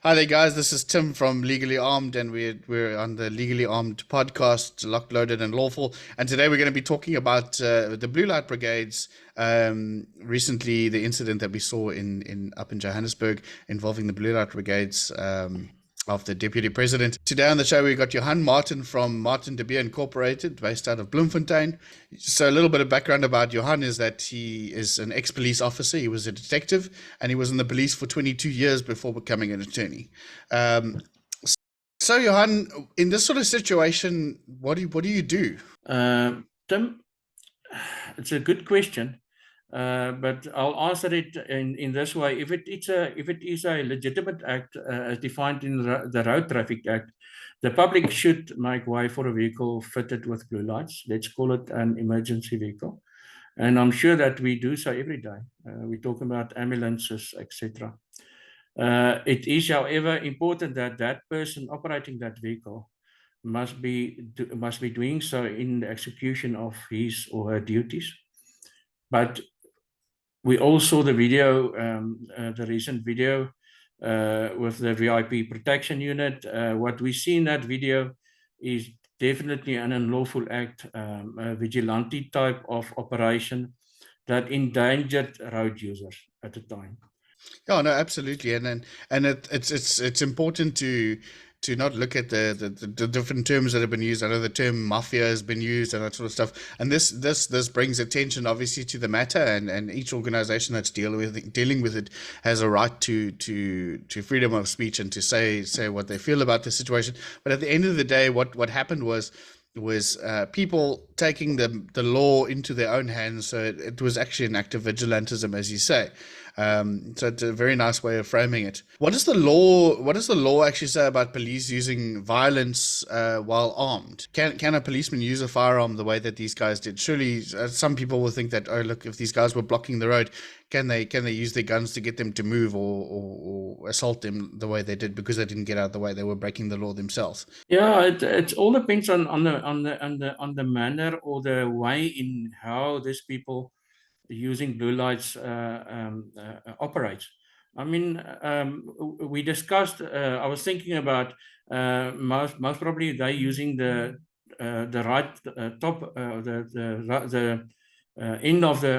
Hi there, guys. This is Tim from Legally Armed, and we're on the Legally Armed podcast, Locked, Loaded, and Lawful. And today we're going to be talking about the blue light brigades. Recently, the incident that we saw in up in Johannesburg involving the blue light brigades. Of the deputy president. Today on the show, we got Johan Martin from MDB Incorporated, based out of Bloemfontein. So a little bit of background about Johan is that he is an ex-police officer. He was a detective, and he was in the police for 22 years before becoming an attorney. Um, so Johan, in this sort of situation, what do you do? Tim, it's a good question, but I'll answer it in this way. If it is a legitimate act as defined in the Road Traffic Act, the public should make way for a vehicle fitted with blue lights. Let's call it an emergency vehicle, and I'm sure that we do so every day. We talk about ambulances, etc. It is, however, important that that person operating that vehicle must be doing so in the execution of his or her duties. But we all saw the video, the recent video with the VIP protection unit. What we see in that video is definitely an unlawful act, a vigilante type of operation that endangered road users at the time. Oh no, absolutely, and it's important to not look at the different terms that have been used. I know the term mafia has been used and that sort of stuff, and this brings attention obviously to the matter, and each organization that's dealing with it has a right to freedom of speech and to say what they feel about the situation. But at the end of the day, what happened was people taking the law into their own hands. So it was actually an act of vigilantism, as you say. So it's a very nice way of framing it. What does the law? What does the law actually say about police using violence while armed? Can a policeman use a firearm the way that these guys did? Surely, some people will think that, oh look, if these guys were blocking the road, can they use their guns to get them to move, or assault them the way they did because they didn't get out of the way? They were breaking the law themselves. Yeah, it all depends on the manner or the way in how these people using blue lights operates. I mean, we discussed. I was thinking about most probably they using the right top the end of the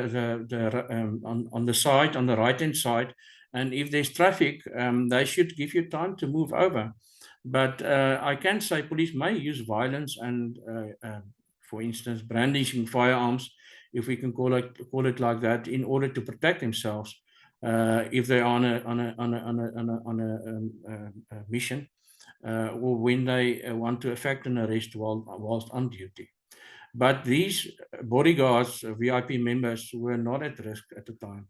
on the side, on the right hand side, and if there's traffic, they should give you time to move over. But I can say police may use violence and, for instance, brandishing firearms, if we can call it like that, in order to protect themselves if they're on a mission, or when they want to effect an arrest whilst on duty. But these bodyguards, VIP members, were not at risk at the time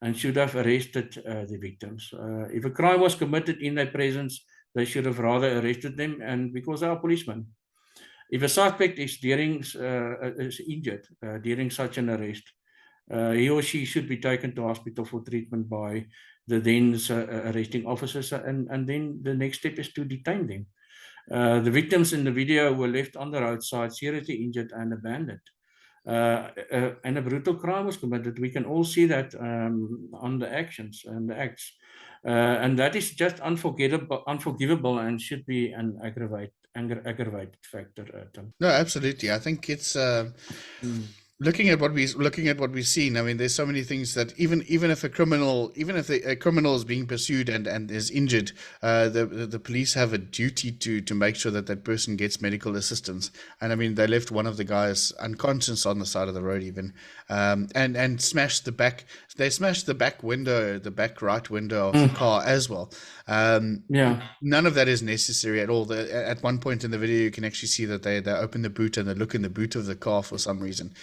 and should have arrested the victims. If a crime was committed in their presence, they should have rather arrested them, and because they are policemen. If a suspect is injured during such an arrest, he or she should be taken to hospital for treatment by the then arresting officers, and then the next step is to detain them. The victims in the video were left on the roadside, seriously injured and abandoned. And a brutal crime was committed. We can all see that on the actions and the acts. And that is just unforgivable and should be an aggravated factor. No, absolutely. I think it's Mm. looking at what we've seen. I mean, there's so many things that even if a criminal is being pursued and is injured, the police have a duty to make sure that that person gets medical assistance. And I mean, they left one of the guys unconscious on the side of the road, even, and smashed the back. They smashed the back window, the back right window of the car as well. Yeah. None of that is necessary at all. At one point in the video, you can actually see that they open the boot and they look in the boot of the car for some reason.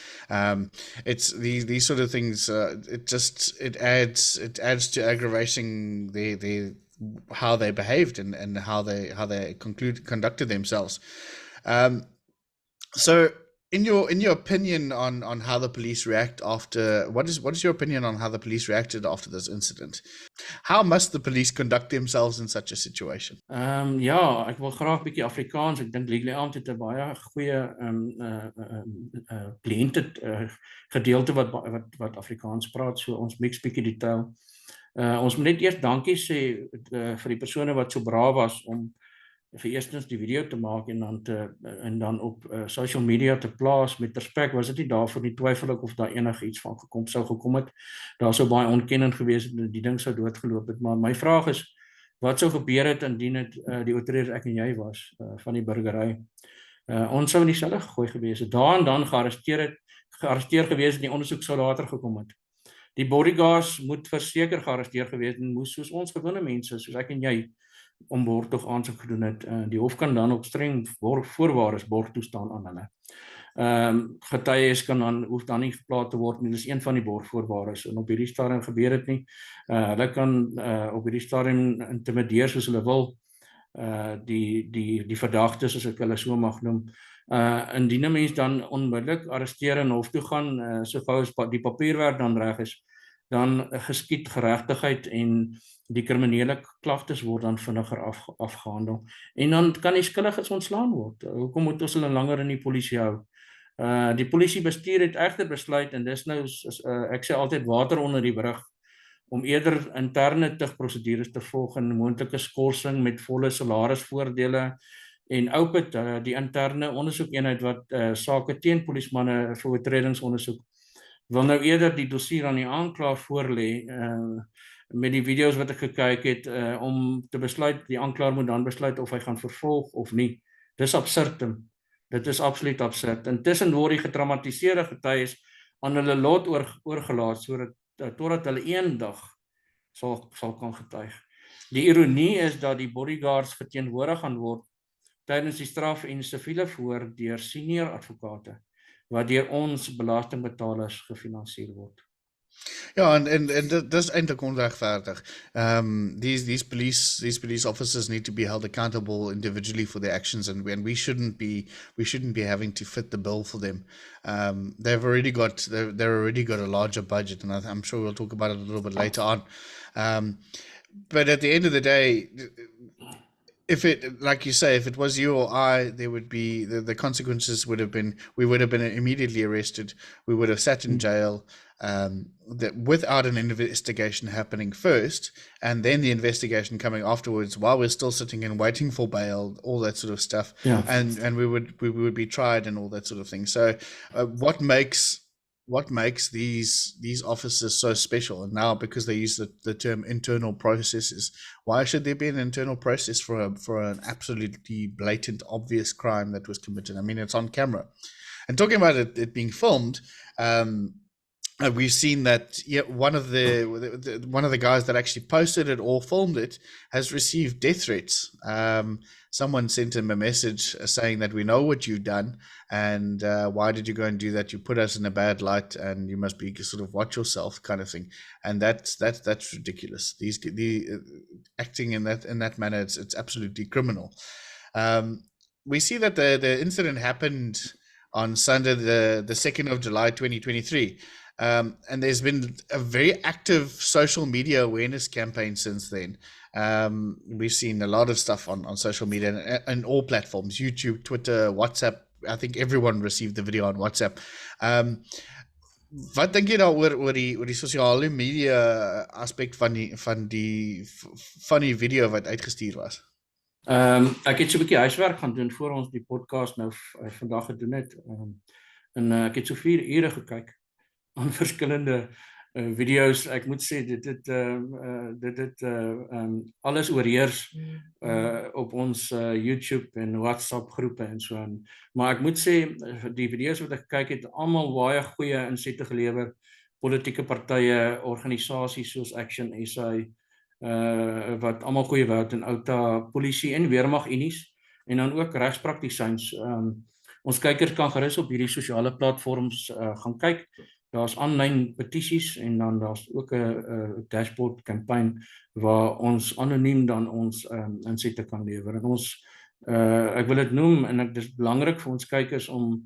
It's these sort of things. It adds to aggravating the how they behaved and how they conducted themselves. So in your opinion on how the police react after what is your opinion on how the police reacted after this incident? How must the police conduct themselves in such a situation? Ja, ek wil graag 'n bietjie Afrikaans. Ek dink Legally Armed het 'n baie goeie kliënte gedeelte wat Afrikaans praat, so ons mix bietjie die taal. Ons moet net eers dankie sê vir die persone wat so braaf was om vir eerstens die video te maak en dan op social media te plaas met respek. Was dit nie daarvoor nie, twyfel ek of daar enigiets van sou gekom het. Daar sou baie ontkenning gewees het en die ding sou doodgeloop het. Maar my vraag is, wat sou gebeur het indien dit die oortreder ek en jy was van die burgery? Ons sou in dieselfde gegooi gewees het. Daar en dan gearresteer gewees het en die ondersoek sou later gekom het. Die bodyguards moet verseker gearresteer gewees en moes soos ons gewone mense, soos ek en jy, om borgtog aansoek gedoen het. Die hof kan dan op streng voorwaardes borg toestaan aan hulle. Getuies hoef dan nie geplaas te word nie. Dis een van die borgvoorwaardes en op hierdie stadium gebeur dit nie. Hulle kan op hierdie stadium intimideer soos hulle wil. Die verdagtes, as ek hulle so mag noem. Indien 'n mens dan onmiddellik arresteer en hof toe gaan, so gou as die papierwerk dan reg is, dan geskied geregtigheid en die kriminele klagtes word dan vinniger afgehandel. En dan kan die skuldiges ontslaan word. Hoekom moet ons hulle langer in die polisie hou? Die polisiebestuur het egter besluit, en dis nou, ek sê altyd water onder die brug, om eerder interne tugprosedures te volg en moontlike skorsing met volle salarisvoordele en OPIT, die interne ondersoekeenheid wat sake teen polismanne vir oortredings ondersoek, wil nou eerder die dossier aan die aanklaer voorlê met die video's wat ek gekyk het om te besluit, die aanklaer moet dan besluit of hy gaan vervolg of nie. Dis absurd. Dit is absoluut absurd. Intussen word die getraumatiseerde getuies aan hulle lot oorgelaat sodat totdat hulle eendag sal kan getuig. Die ironie is dat die bodyguards verteenwoordig gaan word tydens die straf en siviele verhoor deur senior advokate wat deur ons belastingbetalers gefinansier word. Ja, en dat is eintlik onregverdig. These police officers need to be held accountable individually for their actions, and we shouldn't be having to fit the bill for them. They've already got a larger budget, and I'm sure we'll talk about it a little bit later on. But at the end of the day, if it, like you say, if it was you or I, there would be the consequences would have been, we would have been immediately arrested. We would have sat in jail without an investigation happening first, and then the investigation coming afterwards while we're still sitting and waiting for bail, all that sort of stuff. Yeah. And we would be tried and all that sort of thing. So what makes these officers so special? And now, because they use the term internal processes, why should there be an internal process for an absolutely blatant, obvious crime that was committed? I mean, it's on camera. And talking about it being filmed, we've seen that one of the guys that actually posted it or filmed it has received death threats. Someone sent him a message saying that we know what you've done, and why did you go and do that? You put us in a bad light, and you must be sort of watch yourself, kind of thing. And that's ridiculous. The acting in that manner, it's absolutely criminal. We see that the incident happened on Sunday, the 2nd of July, 2023. And there's been a very active social media awareness campaign since then. We've seen a lot of stuff on social media and all platforms, YouTube, Twitter, WhatsApp. I think everyone received the video on WhatsApp. Wat dink jy oor die sosiale media aspek van die video wat uitgestuur was? Ek het so 'n bietjie huiswerk gaan doen voor ons die podcast nou vandag gedoen het. En ek het so 4 ure gekyk aan verskillende video's. Ek moet sê dit het alles oorheers op ons YouTube en WhatsApp groepe en so aan. Maar ek moet sê die video's wat ek gekyk het, almal baie goeie insette gelewer. Politieke partye, organisasies soos Action SA, wat almal goeie werk in outa polisie en weermag unies en dan ook regspraktisyns. Ons kykers kan gerus op hierdie sosiale platforms gaan kyk. Daar's aanlyn petisies en dan daar's ook 'n dashboard kampanje waar ons anoniem dan ons insette kan lewer. En ons ek wil dit noem en dit is belangrik vir ons kykers om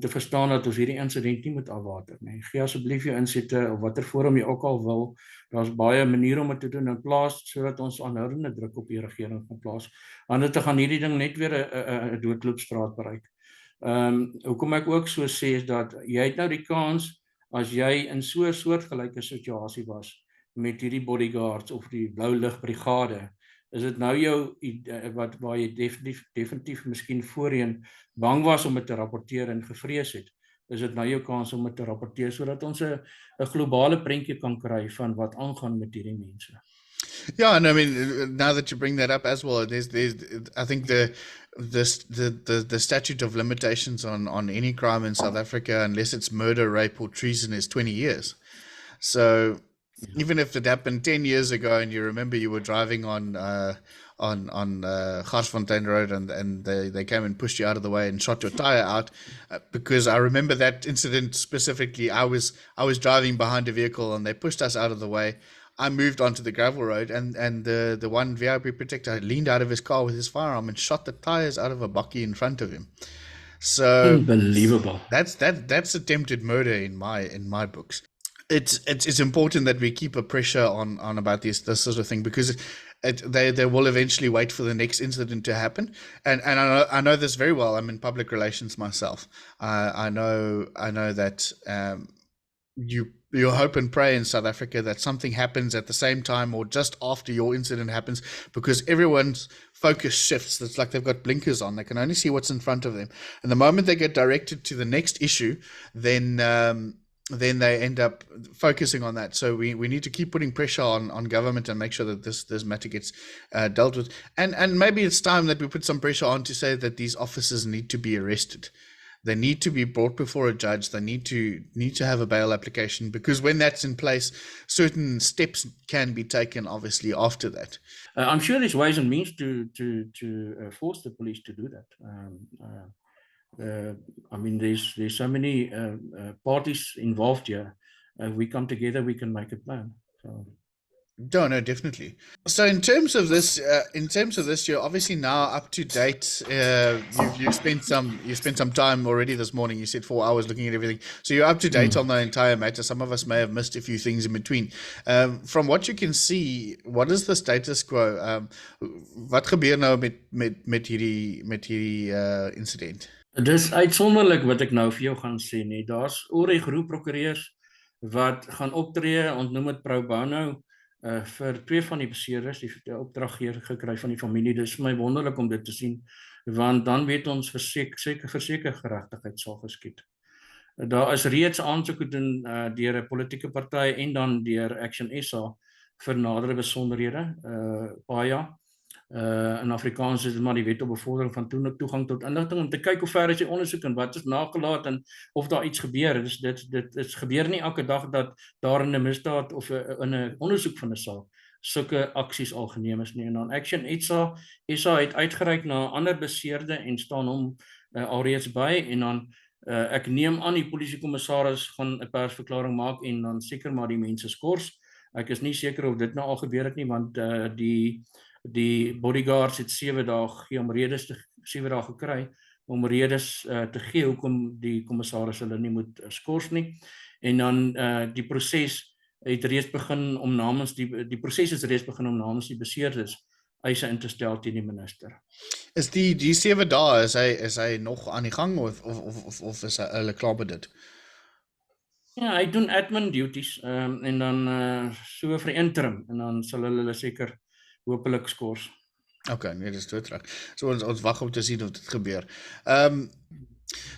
te verstaan dat ons hierdie insident nie moet afwater nie. Gee asseblief jou insette op watter forum jy ook al wil. Daar's baie maniere om dit te doen in plaas sodat ons aanhoudende druk op die regering kan plaas. Anders te gaan hierdie ding net weer 'n doodloopstraat bereik. Hoekom ek ook so sê is dat jy het nou die kans, as jy in so 'n soortgelyke situasie was, met hierdie bodyguards of die blou ligbrigade? Is dit nou jou waar jy definitief miskien voorheen bang was om dit te rapporteer en gevrees het? Is dit nou jou kans om dit te rapporteer sodat ons 'n globale prentjie kan kry van wat aangaan met hierdie mense? Yeah, and I mean, now that you bring that up as well, I think the statute of limitations on any crime in South Africa, unless it's murder, rape, or treason, is 20 years. So even if it happened 10 years ago, and you remember you were driving on Garsfontein Road, and they came and pushed you out of the way and shot your tire out, because I remember that incident specifically. I was driving behind a vehicle, and they pushed us out of the way. I moved onto the gravel road, and the one VIP protector leaned out of his car with his firearm and shot the tires out of a bakkie in front of him. So Unbelievable. that's attempted murder in my books. It's important that we keep a pressure on about this sort of thing, because they will eventually wait for the next incident to happen, and I know this very well. I'm in public relations myself. I know that you hope and pray in South Africa that something happens at the same time or just after your incident happens, because everyone's focus shifts. It's like they've got blinkers on. They can only see what's in front of them. And the moment they get directed to the next issue, then they end up focusing on that. So we need to keep putting pressure on government and make sure that this matter gets dealt with. And maybe it's time that we put some pressure on to say that these officers need to be arrested. They need to be brought before a judge. They need to have a bail application, because when that's in place, certain steps can be taken, obviously, after that. I'm sure there's ways and means to force the police to do that. I mean, there's so many parties involved here. We come together, we can make a plan. So. No, definitely. So in terms of this, you're obviously now up to date. You spent some time already this morning. You said 4 hours looking at everything. So you're up to date on the entire matter. Some of us may have missed a few things in between. From what you can see, what is the status quo? Wat gebeur nou met hierdie incident? Dis uitsonderlik wat ek nou vir jou gaan sê nie. Daar's oor die groep prokureurs wat gaan optree, ontnoem dit pro bono, vir twee van die beseerders, die opdrag gekry van die familie. Dis vir my wonderlik om dit te sien, want dan weet ons verseker geregtigheid sal geskied. Daar is reeds aansoeke doen deur 'n politieke party en dan deur Action SA vir nadere besonderhede, PAIA. In Afrikaans is dit maar die wet op bevordering van toegang tot inligting, om te kyk hoe ver is die ondersoek en wat is nagelaat en of daar iets gebeur. Dit gebeur nie elke dag dat daar in 'n misdaad of in 'n ondersoek van 'n saak sulke aksies al geneem is nie. En dan Action SA het uitgereik na ander beseerde en staan hom alreeds by, en dan ek neem aan die polisiekommissaris gaan 'n persverklaring maak en dan seker maar die mense skors. Ek is nie seker of dit nou al gebeur het nie, want die bodyguards het 7 dae gegee om redes 7 dae gekry om redes te gee hoekom die kommissaris hulle nie moet skors nie. En dan die proses het reeds begin om namens die proses is reeds begin om namens die beseerdes eise in te stel teen die minister. Is die 7 dae is hy nog aan die gang of is hulle klaar met dit? Ja, hy doen admin duties en dan so vir interim, en dan sal hulle seker hopelik skors. Okay, nee, dis doodreg. So ons wag om te sien of dit gebeur.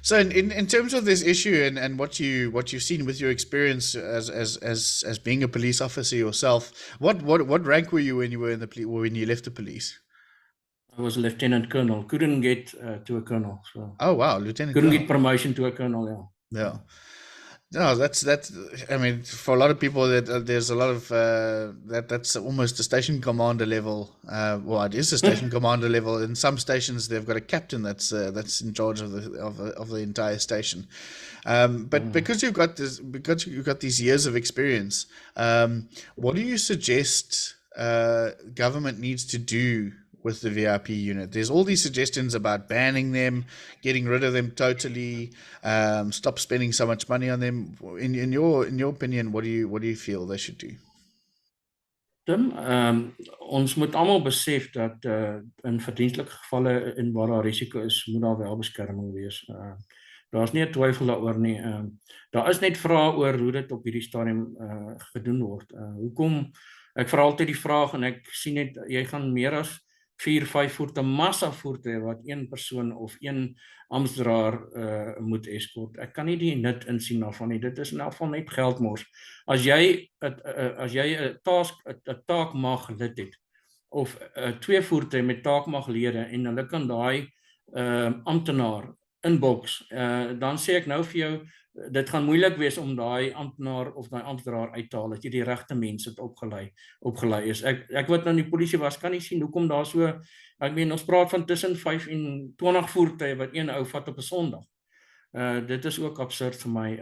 So in terms of this issue and what you've seen with your experience as being a police officer yourself, what rank were you when you were when you left the police? I was a lieutenant colonel. Couldn't get to a colonel. So. Oh wow, lieutenant. Couldn't get promotion to a colonel. Yeah. Yeah. No, that's. I mean, for a lot of people, there's a lot of that's almost a station commander level. Well, it is a station commander level. In some stations, they've got a captain that's in charge of the entire station. But because you've got these years of experience, what do you suggest government needs to do with the VIP unit? There's all these suggestions about banning them, getting rid of them totally, stop spending so much money on them. In your opinion, what do you feel they should do? Tim, ons moet almal besef dat in verdienstelike gevalle en waar daar risiko is, moet daar wel beskerming wees. Daar's nie 'n twyfel daaroor nie. Daar is net vrae oor hoe dit op hierdie stadium gedoen word. Hoekom ek vra altyd die vraag en ek sien net jy gaan meer as 4-5 voertuie massa voertuie wat een persoon of een amptdraer moet eskort. Ek kan nie die nut insien daarvan nie. Dit is in elk geval net geldmors. As jy 'n taakmag lid het of 2 voertuie met taakmaglede en hulle kan daai amptenaar inbox, dan sê ek nou vir jou, dit gaan moeilik wees om daai amptenaar of daai amptdraer uit te haal, dat jy die regte mense het opgelei is. Ek wat nou in die polisie was, kan nie sien hoekom daar so, ek meen, ons praat van tussen 5 en 20 voertuie wat een ou vat op 'n Sondag. Dit is ook absurd vir my.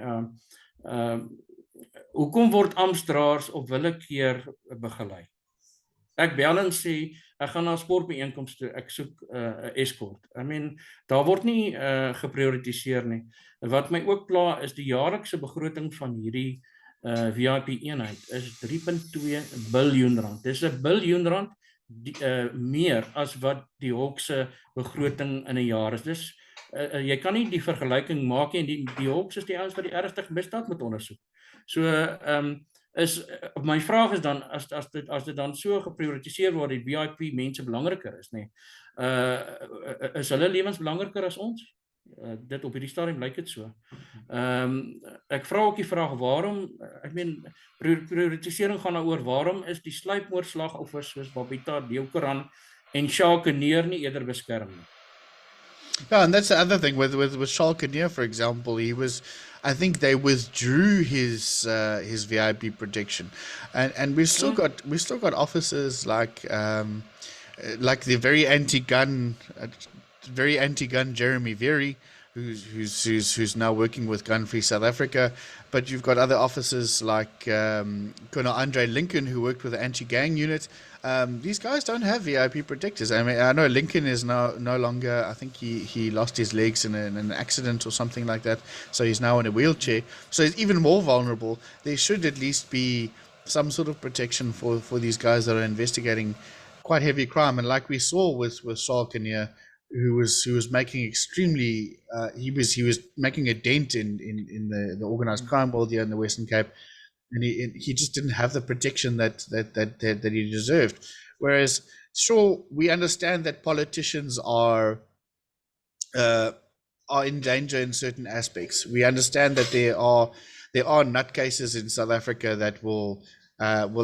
Hoekom word amptdraers op willekeur begelei? Ek bel en sê, ek gaan na 'n sportbyeenkoms toe, ek soek 'n escort. I mean, daar word nie geprioritiseer nie. Wat my ook pla is die jaarlikse begroting van hierdie VIP-eenheid is 3.2 biljoen rand. Dis 'n biljoen rand meer as wat die Hawk se begroting in 'n jaar is. Dis jy kan nie die vergelyking maak nie, en die Hawks is die ouens wat die ergste misdaad moet ondersoek. So my vraag is dan, as dit dan so geprioritiseer word, die VIP mense belangriker is, nee. Is hulle lewens belangriker as ons? Dit op hierdie stadium lyk dit so. Ek vra ook die vraag, waarom, ek meen, prioritisering gaan daaroor, waarom is die sluipmoordslagoffers soos Babita Deokaran en Shaka Neer nie eerder beskerm nie? Yeah, and that's the other thing with Schalke Neer, for example. I think they withdrew his VIP protection, and we've still got officers like the very anti-gun Jeremy Very, who's now working with Gun Free South Africa. But you've got other officers like Colonel Andre Lincoln, who worked with the anti-gang unit. These guys don't have VIP protectors. I mean, I know Lincoln is no longer, I think he lost his legs in an accident or something like that, so he's now in a wheelchair, so he's even more vulnerable. There should at least be some sort of protection for these guys that are investigating quite heavy crime. And like we saw with Salkania, who was making extremely he was making a dent in the organized crime world here in the Western Cape, and he just didn't have the protection that he deserved. Whereas, sure, we understand that politicians are in danger in certain aspects. We understand that there are nutcases in South Africa that will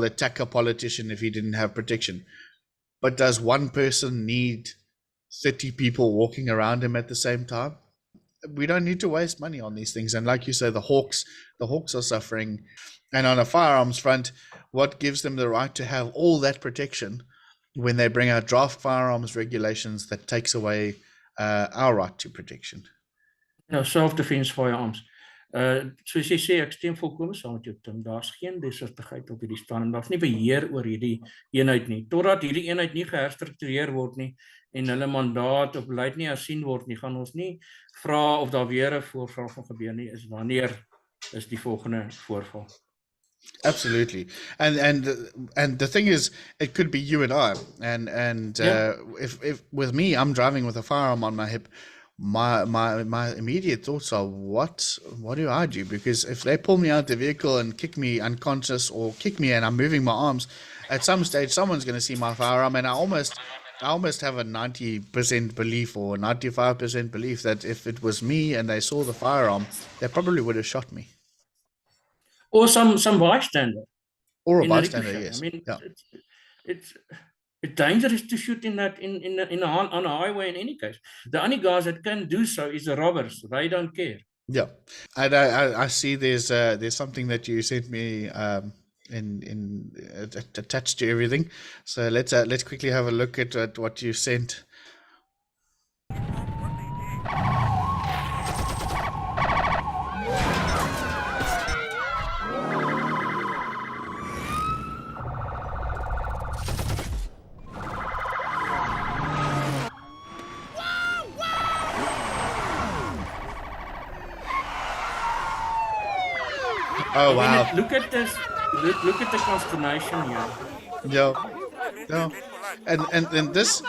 attack a politician if he didn't have protection. But does one person need 30 people walking around him at the same time? We don't need to waste money on these things. And like you say, the Hawks are suffering. And on a firearms front, what gives them the right to have all that protection when they bring out draft firearms regulations that takes away our right to protection? Nou, self-defense firearms. Soos jy sê, ek stem volkome saam met jou, Tim. Daar's geen deursigtigheid op hierdie stadium. Daar's nie beheer oor hierdie eenheid nie. Totdat hierdie eenheid nie geherstruktureer word nie en hulle mandaat of beleid nie hersien word nie, gaan ons nie vra of daar weer 'n voorval gaan gebeur nie. Is wanneer is die volgende voorval? Absolutely, and the thing is, it could be you and I, and if with me, I'm driving with a firearm on my hip. My immediate thoughts are, what do I do? Because if they pull me out the vehicle and kick me unconscious, or kick me and I'm moving my arms, at some stage someone's going to see my firearm, and I almost have a 90% belief or 95% belief that if it was me and they saw the firearm, they probably would have shot me. Or some bystander. Or a bystander, yes. I mean, yeah. It's dangerous to shoot on a highway in any case. The only guys that can do so is the robbers. They don't care. Yeah, and I see there's something that you sent me in attached to everything. So let's quickly have a look at what you sent. Oh, wow. Look at this. Look at the consternation here. Yeah. No, and this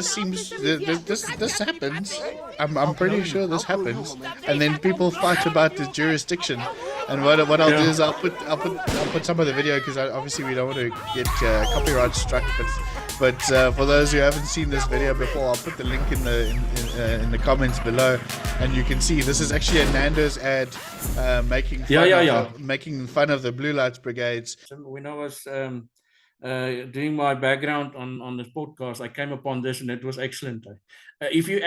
seems this happens. I'm pretty sure this happens, and then people fight about the jurisdiction. And what I'll do is I'll put some of the video because obviously we don't want to get copyright struck. But for those who haven't seen this video before, I'll put the link in the comments below, and you can see this is actually a Nando's ad making fun of the Blue Lights Brigades. When I was doing my background on this podcast, I came upon this, and it was excellent. If you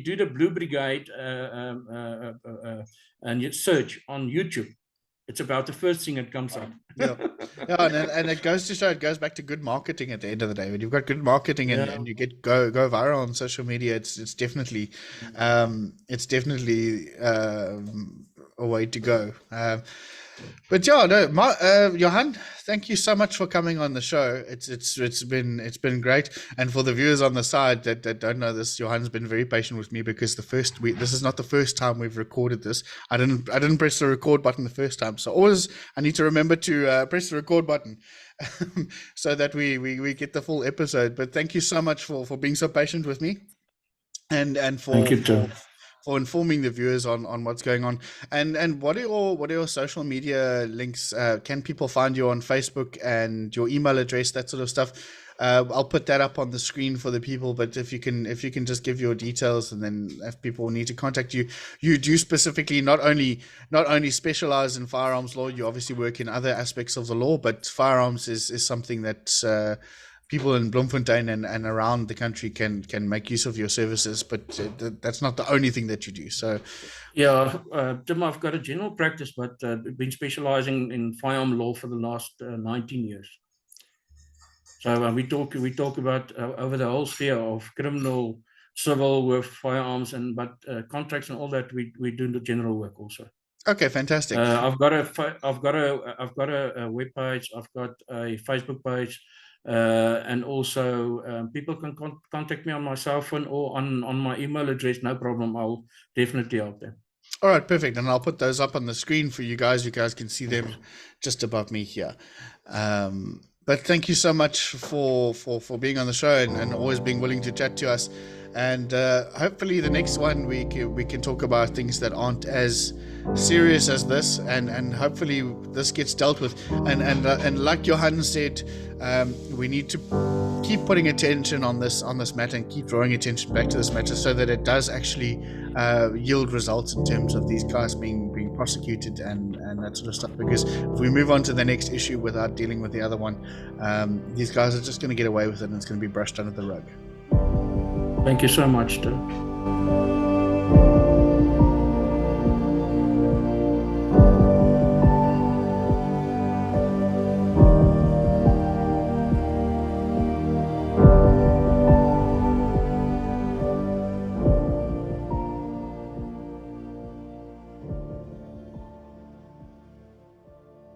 do the Blue Brigade and you search on YouTube, it's about the first thing that comes up. And it goes to show, it goes back to good marketing at the end of the day. When you've got good marketing and you get go viral on social media, it's definitely a way to go. But Johan, thank you so much for coming on the show. It's been great. And for the viewers on the side that don't know this, Johan's been very patient with me because this is not the first time we've recorded this. I didn't press the record button the first time, so always I need to remember to press the record button so that we get the full episode. But thank you so much for being so patient with me, and for thank you, Tim, for informing the viewers on what's going on. And what are your social media links? Can people find you on Facebook and your email address, that sort of stuff? I'll put that up on the screen for the people, but if you can just give your details, and then if people need to contact you, you do specifically not only specialize in firearms law, you obviously work in other aspects of the law, but firearms is something that people in Bloemfontein and around the country can make use of your services, but that's not the only thing that you do. So, Tim, I've got a general practice, but been specializing in firearm law for the last 19 years. So we talk about over the whole sphere of criminal, civil with firearms, but contracts and all that. We do the general work also. Okay, fantastic. I've got a web page. I've got a Facebook page. And also people can contact me on my cell phone or on my email address. No problem. I'll definitely help them. All right, perfect. And I'll put those up on the screen for you guys. You guys can see them just above me here. But thank you so much for being on the show and always being willing to chat to us. And hopefully the next one we can talk about things that aren't as serious as this, and hopefully this gets dealt with. And like Johan said, we need to keep putting attention on this matter and keep drawing attention back to this matter so that it does actually yield results in terms of these guys being prosecuted and that sort of stuff. Because if we move on to the next issue without dealing with the other one, these guys are just going to get away with it and it's going to be brushed under the rug. Thank you so much, Tim.